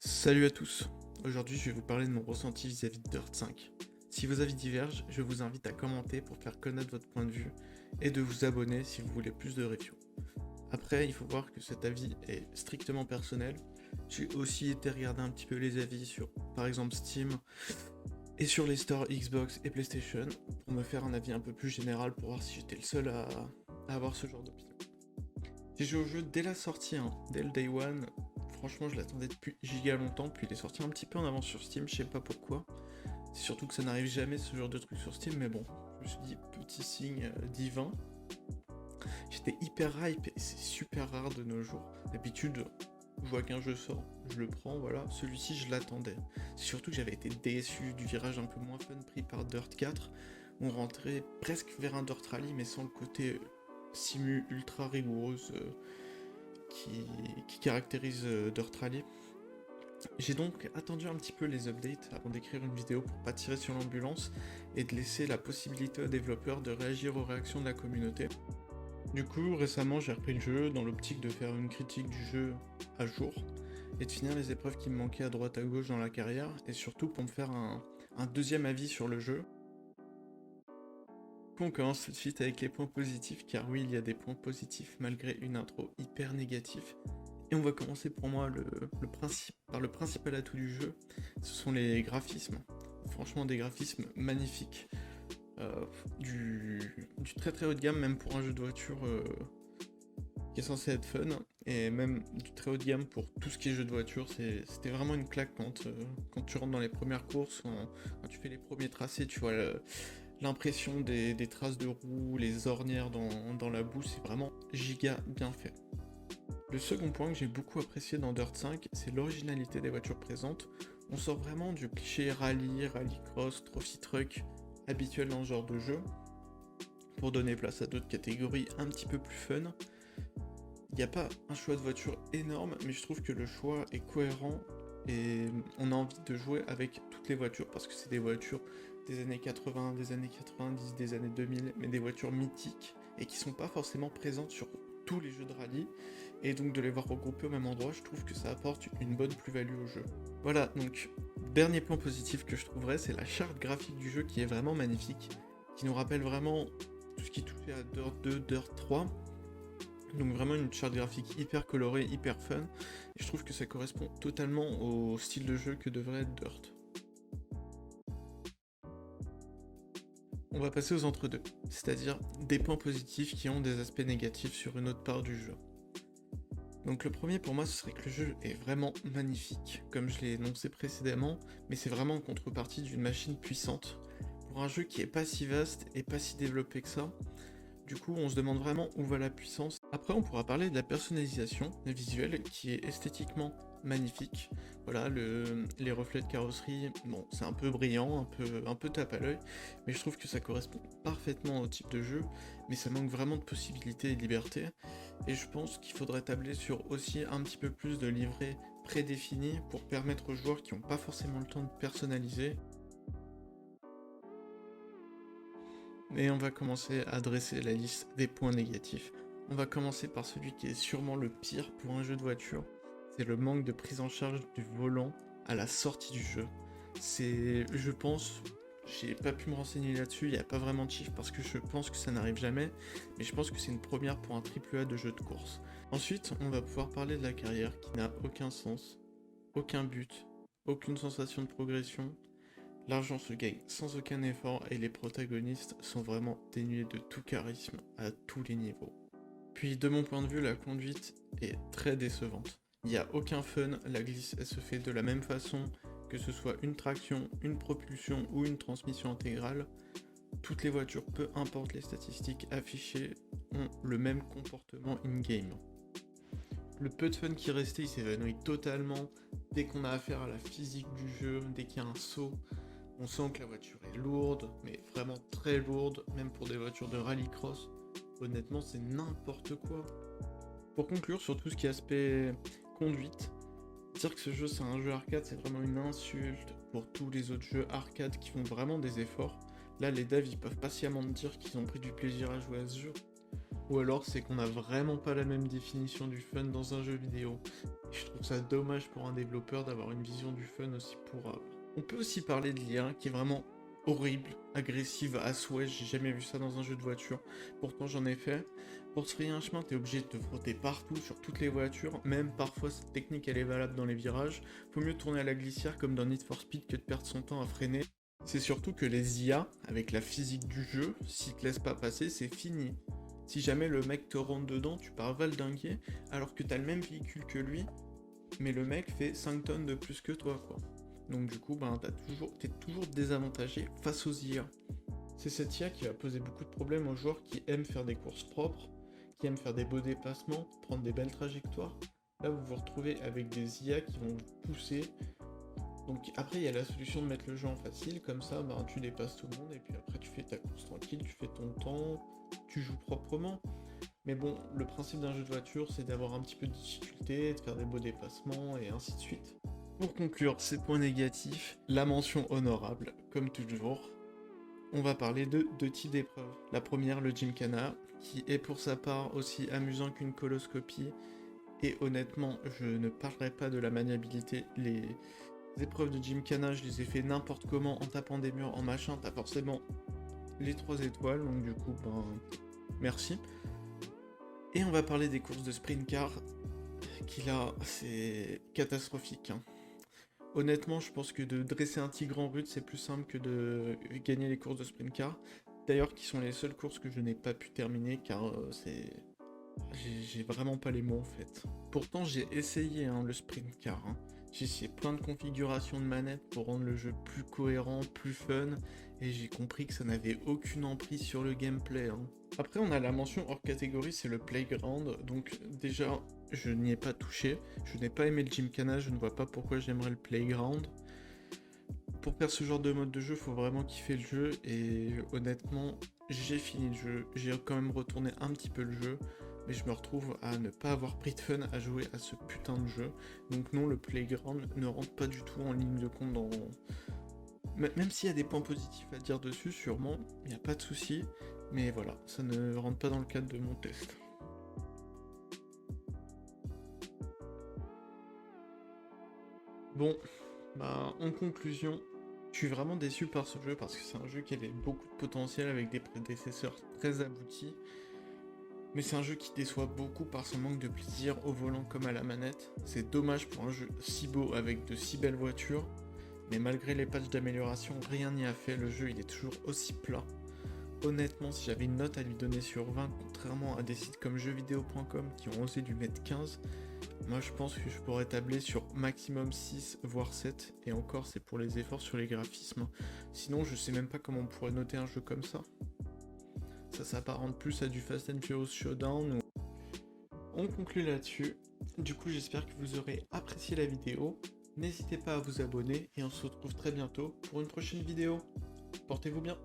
Salut à tous, aujourd'hui je vais vous parler de mon ressenti vis-à-vis de Dirt 5. Si vos avis divergent, je vous invite à commenter pour faire connaître votre point de vue et de vous abonner si vous voulez plus de reviews. Après, il faut voir que cet avis est strictement personnel. J'ai aussi été regarder un petit peu les avis sur par exemple Steam et sur les stores Xbox et PlayStation pour me faire un avis un peu plus général pour voir si j'étais le seul à avoir ce genre d'opinion. J'ai joué au jeu dès la sortie, dès le day one. Franchement, je l'attendais depuis giga longtemps, puis il est sorti un petit peu en avance sur Steam, je sais pas pourquoi. C'est surtout que ça n'arrive jamais ce genre de truc sur Steam, mais bon, je me suis dit petit signe divin. J'étais hyper hype et c'est super rare de nos jours. D'habitude, je vois qu'un jeu sort, je le prends, voilà. Celui-ci, je l'attendais. C'est surtout que j'avais été déçu du virage un peu moins fun pris par Dirt 4. On rentrait presque vers un Dirt Rally, mais sans le côté simu ultra rigoureuse qui caractérise Dirt Rally. J'ai donc attendu un petit peu les updates avant d'écrire une vidéo pour pas tirer sur l'ambulance et de laisser la possibilité aux développeurs de réagir aux réactions de la communauté. Du coup, récemment, j'ai repris le jeu dans l'optique de faire une critique du jeu à jour et de finir les épreuves qui me manquaient à droite à gauche dans la carrière et surtout pour me faire un deuxième avis sur le jeu. On commence tout de suite avec les points positifs, car oui, il y a des points positifs malgré une intro hyper négative. Et on va commencer pour moi par le principal atout du jeu, ce sont les graphismes. Franchement des graphismes magnifiques, du très très haut de gamme même pour un jeu de voiture qui est censé être fun, et même du très haut de gamme pour tout ce qui est jeu de voiture. C'était vraiment une claque quand tu rentres dans les premières courses, quand tu fais les premiers tracés, tu vois l'impression des traces de roues, les ornières dans la boue, c'est vraiment giga bien fait. Le second point que j'ai beaucoup apprécié dans Dirt 5, c'est l'originalité des voitures présentes. On sort vraiment du cliché rallycross, trophy truck habituel dans ce genre de jeu, pour donner place à d'autres catégories un petit peu plus fun. Il n'y a pas un choix de voiture énorme, mais je trouve que le choix est cohérent et on a envie de jouer avec toutes les voitures, parce que c'est des voitures des années 80, des années 90, des années 2000, mais des voitures mythiques et qui sont pas forcément présentes sur tous les jeux de rallye, et donc de les voir regroupés au même endroit, je trouve que ça apporte une bonne plus-value au jeu. Voilà, donc dernier point positif que je trouverais, c'est la charte graphique du jeu qui est vraiment magnifique, qui nous rappelle vraiment tout ce qui touchait à Dirt 2, Dirt 3. Donc vraiment une charte graphique hyper colorée, hyper fun, et je trouve que ça correspond totalement au style de jeu que devrait être Dirt. On va passer aux entre-deux, c'est-à-dire des points positifs qui ont des aspects négatifs sur une autre part du jeu. Donc le premier pour moi ce serait que le jeu est vraiment magnifique, comme je l'ai énoncé précédemment, mais c'est vraiment en contrepartie d'une machine puissante. Pour un jeu qui est pas si vaste et pas si développé que ça, du coup on se demande vraiment où va la puissance. Après on pourra parler de la personnalisation visuelle qui est esthétiquement magnifique. Voilà, les reflets de carrosserie, bon c'est un peu brillant, un peu tape à l'œil, mais je trouve que ça correspond parfaitement au type de jeu, mais ça manque vraiment de possibilités et de liberté. Et je pense qu'il faudrait tabler sur aussi un petit peu plus de livrets prédéfinis pour permettre aux joueurs qui n'ont pas forcément le temps de personnaliser. Et on va commencer à dresser la liste des points négatifs. On va commencer par celui qui est sûrement le pire pour un jeu de voiture. C'est le manque de prise en charge du volant à la sortie du jeu. Je pense, j'ai pas pu me renseigner là-dessus, il n'y a pas vraiment de chiffres parce que je pense que ça n'arrive jamais, mais je pense que c'est une première pour un AAA de jeu de course. Ensuite, on va pouvoir parler de la carrière qui n'a aucun sens, aucun but, aucune sensation de progression. L'argent se gagne sans aucun effort et les protagonistes sont vraiment dénués de tout charisme à tous les niveaux. Puis de mon point de vue, la conduite est très décevante. Il n'y a aucun fun, la glisse elle se fait de la même façon, que ce soit une traction, une propulsion ou une transmission intégrale. Toutes les voitures, peu importe les statistiques affichées, ont le même comportement in-game. Le peu de fun qui restait, il s'évanouit totalement dès qu'on a affaire à la physique du jeu, dès qu'il y a un saut. On sent que la voiture est lourde, mais vraiment très lourde, même pour des voitures de rallycross. Honnêtement, c'est n'importe quoi. Pour conclure sur tout ce qui est aspect conduite, dire que ce jeu c'est un jeu arcade, c'est vraiment une insulte pour tous les autres jeux arcade qui font vraiment des efforts. Là, les devs ils peuvent patiemment dire qu'ils ont pris du plaisir à jouer à ce jeu. ou alors c'est qu'on a vraiment pas la même définition du fun dans un jeu vidéo. Et je trouve ça dommage pour un développeur d'avoir une vision du fun aussi pourrable. On peut aussi parler de l'IA qui est vraiment horrible, agressive à souhait, j'ai jamais vu ça dans un jeu de voiture, pourtant j'en ai fait. Pour se frayer un chemin, t'es obligé de te frotter partout, sur toutes les voitures, même parfois cette technique elle est valable dans les virages. Faut mieux tourner à la glissière comme dans Need for Speed que de perdre son temps à freiner. C'est surtout que les IA, avec la physique du jeu, s'ils te laissent pas passer, c'est fini. Si jamais le mec te rentre dedans, tu pars valdinguer, alors que t'as le même véhicule que lui, mais le mec fait 5 tonnes de plus que toi, quoi. Donc du coup, ben, t'es toujours désavantagé face aux IA. C'est cette IA qui va poser beaucoup de problèmes aux joueurs qui aiment faire des courses propres, qui aiment faire des beaux déplacements, prendre des belles trajectoires. Là, vous vous retrouvez avec des IA qui vont vous pousser. Donc après, il y a la solution de mettre le jeu en facile, comme ça, ben, tu dépasses tout le monde, et puis après, tu fais ta course tranquille, tu fais ton temps, tu joues proprement. Mais bon, le principe d'un jeu de voiture, c'est d'avoir un petit peu de difficulté, de faire des beaux dépassements, et ainsi de suite. Pour conclure ces points négatifs, la mention honorable, comme toujours. On va parler de deux types d'épreuves. La première, le Gymkhana, qui est pour sa part aussi amusant qu'une coloscopie. Et honnêtement, je ne parlerai pas de la maniabilité. Les épreuves de Gymkhana, je les ai fait n'importe comment, en tapant des murs, en machin. T'as forcément les 3 étoiles, donc du coup, ben, merci. Et on va parler des courses de sprint car, qui là, c'est catastrophique, hein. Honnêtement, je pense que de dresser un tigre en rude, c'est plus simple que de gagner les courses de sprint car. D'ailleurs, qui sont les seules courses que je n'ai pas pu terminer, car j'ai vraiment pas les mots en fait. Pourtant, j'ai essayé hein, le sprint car. Hein. J'ai essayé plein de configurations de manette pour rendre le jeu plus cohérent, plus fun, et j'ai compris que ça n'avait aucune emprise sur le gameplay. Hein. Après, on a la mention hors catégorie, c'est le playground, donc déjà, je n'y ai pas touché. Je n'ai pas aimé le Gymkhana, je ne vois pas pourquoi j'aimerais le playground. Pour faire ce genre de mode de jeu, faut vraiment kiffer le jeu, et honnêtement, j'ai fini le jeu. J'ai quand même retourné un petit peu le jeu, mais je me retrouve à ne pas avoir pris de fun à jouer à ce putain de jeu. Donc non, le playground ne rentre pas du tout en ligne de compte dans... Même s'il y a des points positifs à dire dessus, sûrement, il n'y a pas de souci. Mais voilà, ça ne rentre pas dans le cadre de mon test. Bon, bah en conclusion, je suis vraiment déçu par ce jeu parce que c'est un jeu qui avait beaucoup de potentiel avec des prédécesseurs très aboutis. Mais c'est un jeu qui déçoit beaucoup par son manque de plaisir au volant comme à la manette. C'est dommage pour un jeu si beau avec de si belles voitures. Mais malgré les patchs d'amélioration, rien n'y a fait, le jeu il est toujours aussi plat. Honnêtement, si j'avais une note à lui donner sur 20, contrairement à des sites comme jeuxvideo.com qui ont osé lui mettre 15, moi je pense que je pourrais tabler sur maximum 6 voire 7, et encore c'est pour les efforts sur les graphismes. Sinon je sais même pas comment on pourrait noter un jeu comme ça. Ça s'apparente plus à du Fast and Furious Showdown. On conclut là-dessus. Du coup j'espère que vous aurez apprécié la vidéo. N'hésitez pas à vous abonner et on se retrouve très bientôt pour une prochaine vidéo. Portez-vous bien.